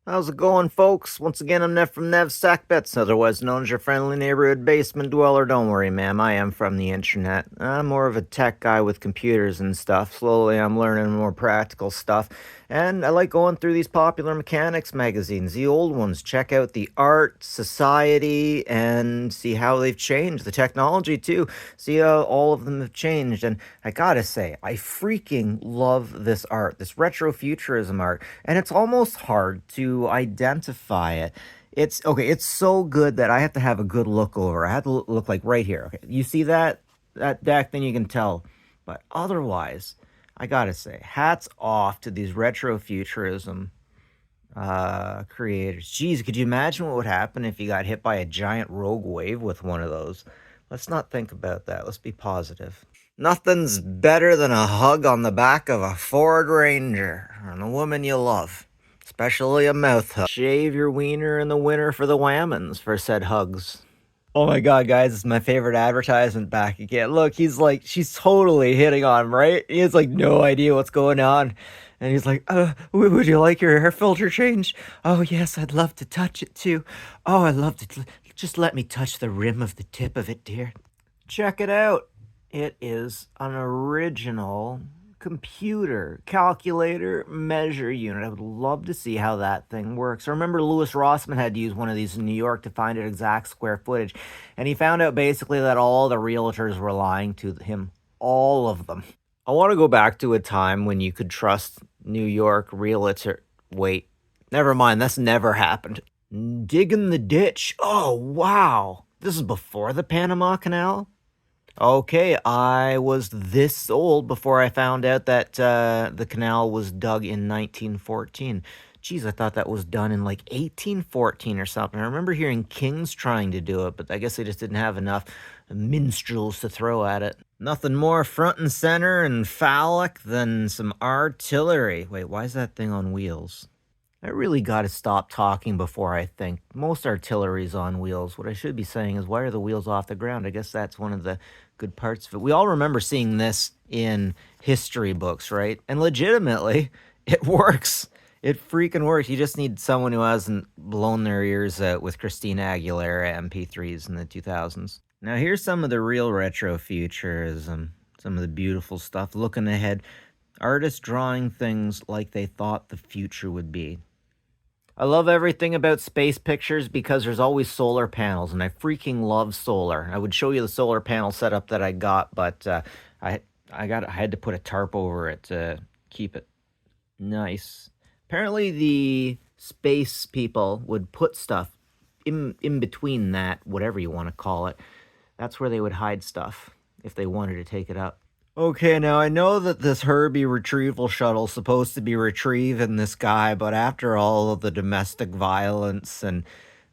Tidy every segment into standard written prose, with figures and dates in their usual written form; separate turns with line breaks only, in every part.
How's it going, folks? Once again, I'm Nev from Nev Sackbets, otherwise known as your friendly neighborhood basement dweller. Don't worry, ma'am, I am from the internet. I'm more of a tech guy with computers and stuff. Slowly, I'm learning more practical stuff. And I like going through these popular mechanics magazines, the old ones. Check out the art, society, and see how they've changed. The technology, too. See how all of them have changed. And I gotta say, I freaking love this art, this retrofuturism art. And it's almost hard to identify it. It's okay, it's so good that I have to have a good look over. I have to look like right here. Okay, you see that deck, then you can tell. But otherwise, I gotta say, hats off to these retrofuturism creators. Geez, could you imagine what would happen if you got hit by a giant rogue wave with one of those? Let's not think about that. Let's be positive. Nothing's better than a hug on the back of a Ford Ranger and a woman you love, especially a mouth hug. Shave your wiener in the winter for the whammons for said hugs. Oh my god, guys, it's my favorite advertisement back again. Look, he's like, she's totally hitting on him, right? He has like no idea what's going on. And he's like, would you like your air filter changed? Oh, yes, I'd love to touch it too. Oh, I'd love to. Just let me touch the rim of the tip of it, dear. Check it out. It is an original computer calculator measure unit. I would love to see how that thing works. I remember Louis Rossmann had to use one of these in New York to find an exact square footage, and he found out basically that all the realtors were lying to him. All of them. I want to go back to a time when you could trust New York realtor. Wait, never mind. That's never happened. Digging the ditch. Oh, wow. This is before the Panama Canal? Okay, I was this old before I found out that the canal was dug in 1914. Geez, I thought that was done in like 1814 or something. I remember hearing kings trying to do it, but I guess they just didn't have enough minstrels to throw at it. Nothing more front and center and phallic than some artillery. Wait, why is that thing on wheels? I really got to stop talking before I think. Most artillery's on wheels. What I should be saying is, why are the wheels off the ground? I guess that's one of the good parts of it. We all remember seeing this in history books, right? And legitimately, it works. It freaking works. You just need someone who hasn't blown their ears out with Christina Aguilera MP3s in the 2000s. Now, here's some of the real retrofuturism, some of the beautiful stuff. Looking ahead, artists drawing things like they thought the future would be. I love everything about space pictures because there's always solar panels, and I freaking love solar. I would show you the solar panel setup that I got, but I I had to put a tarp over it to keep it nice. Apparently, the space people would put stuff in between that, whatever you want to call it. That's where they would hide stuff if they wanted to take it up. Okay, now I know that this Herbie retrieval shuttle's supposed to be retrieving this guy, but after all of the domestic violence and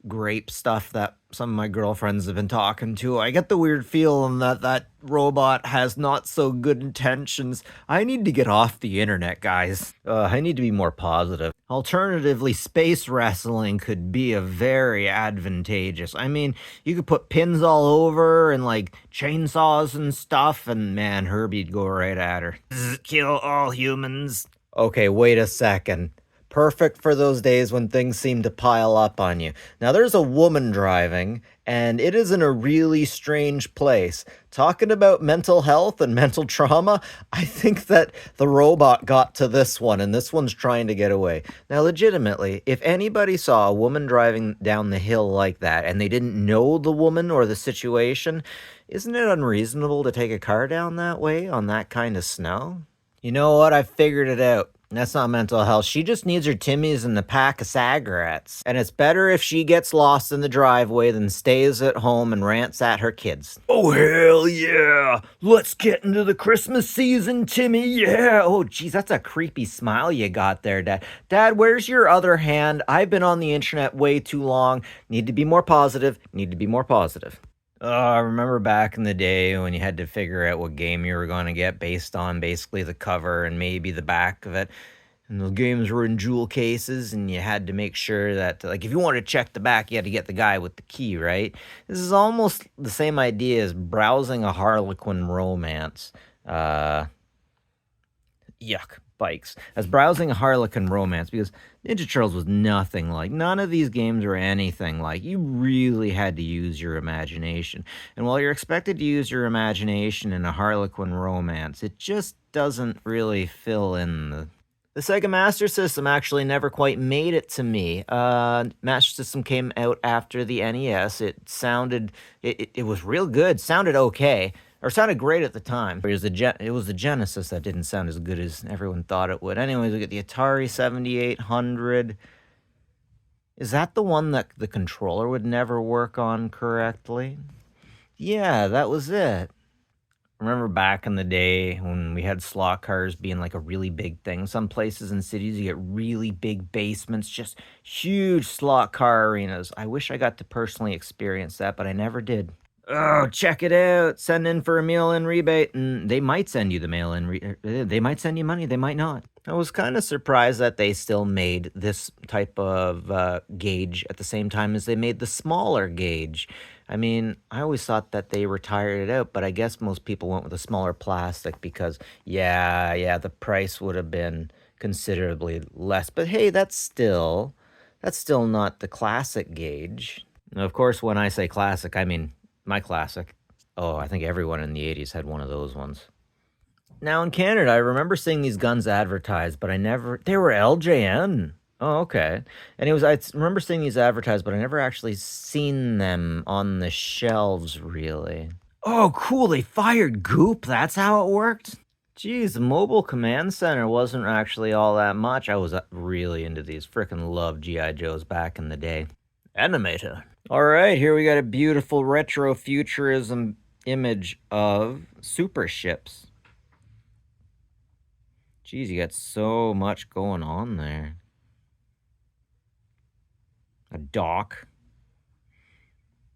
grape stuff that some of my girlfriends have been talking to, I get the weird feeling that that robot has not so good intentions. I need to get off the internet, guys. I need to be more positive. Alternatively, space wrestling could be a very advantageous. I mean, you could put pins all over and like chainsaws and stuff, and man, Herbie'd go right at her. Kill all humans. Okay, wait a second. Perfect for those days when things seem to pile up on you. Now, there's a woman driving, and it is in a really strange place. Talking about mental health and mental trauma, I think that the robot got to this one, and this one's trying to get away. Now, legitimately, if anybody saw a woman driving down the hill like that, and they didn't know the woman or the situation, isn't it unreasonable to take a car down that way on that kind of snow? You know what? I figured it out. That's not mental health. She just needs her Timmies and a pack of cigarettes. And it's better if she gets lost in the driveway than stays at home and rants at her kids. Oh, hell yeah! Let's get into the Christmas season, Timmy, yeah! Oh, geez, that's a creepy smile you got there, Dad. Dad, where's your other hand? I've been on the internet way too long. Need to be more positive. Need to be more positive. I remember back in the day when you had to figure out what game you were going to get based on basically the cover and maybe the back of it. And those games were in jewel cases, and you had to make sure that, like, if you wanted to check the back, you had to get the guy with the key, right? This is almost the same idea as browsing a Harlequin romance. Yuck. bikes as browsing a Harlequin romance because Ninja Turtles was nothing like. None of these games were anything like. You really had to use your imagination. And while you're expected to use your imagination in a Harlequin romance, it just doesn't really fill in the Sega Master System actually never quite made it to me. Master System came out after the NES. It was real good. Sounded okay, or sounded great at the time. It was the Genesis that didn't sound as good as everyone thought it would. Anyways, we get the Atari 7800. Is that the one that the controller would never work on correctly? Yeah, that was it. Remember back in the day when we had slot cars being like a really big thing? Some places in cities, you get really big basements, just huge slot car arenas. I wish I got to personally experience that, but I never did. Oh, check it out. Send in for a mail-in rebate, and they might send you the mail-in they might send you money, they might not. I was kind of surprised that they still made this type of gauge at the same time as they made the smaller gauge. I mean, I always thought that they retired it out, but I guess most people went with a smaller plastic because, yeah, the price would have been considerably less. But hey, that's still not the classic gauge. Now, of course, when I say classic, I mean my classic. Oh, I think everyone in the 80s had one of those ones. Now in Canada, I remember seeing these guns advertised, but they were LJN. Oh, okay. And remember seeing these advertised, but I never actually seen them on the shelves, really. Oh, cool, they fired goop, that's how it worked? Geez, the Mobile Command Center wasn't actually all that much. I was really into these, frickin' loved G.I. Joes back in the day. Animator. All right, here we got a beautiful retro futurism image of super ships. Geez, you got so much going on there. A dock.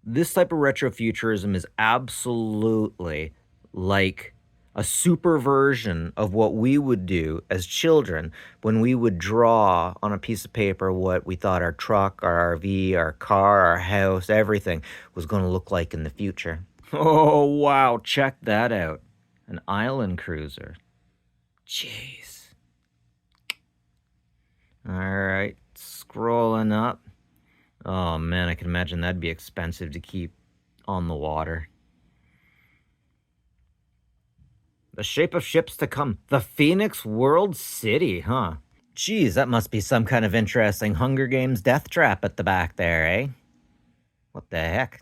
This type of retrofuturism is absolutely like a super version of what we would do as children when we would draw on a piece of paper what we thought our truck, our RV, our car, our house, everything was going to look like in the future. Oh, wow, check that out. An island cruiser. Jeez. All right, scrolling up. Oh man, I can imagine that'd be expensive to keep on the water. The shape of ships to come. The Phoenix World City, huh? Geez, that must be some kind of interesting Hunger Games death trap at the back there, eh? What the heck?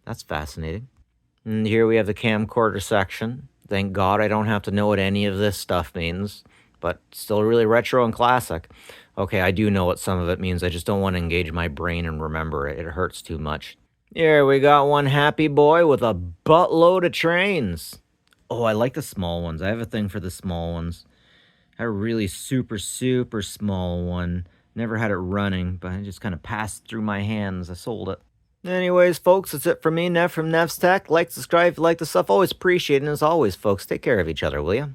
That's fascinating. And here we have the camcorder section. Thank God I don't have to know what any of this stuff means, but still really retro and classic. Okay, I do know what some of it means. I just don't want to engage my brain and remember it. It hurts too much. Here, we got one happy boy with a buttload of trains. Oh, I like the small ones. I have a thing for the small ones. I had a really super, super small one. Never had it running, but it just kind of passed through my hands. I sold it. Anyways, folks, that's it for me, Nev from Nev's Tech. Like, subscribe if you like the stuff. Always appreciate it. And as always, folks, take care of each other, will you?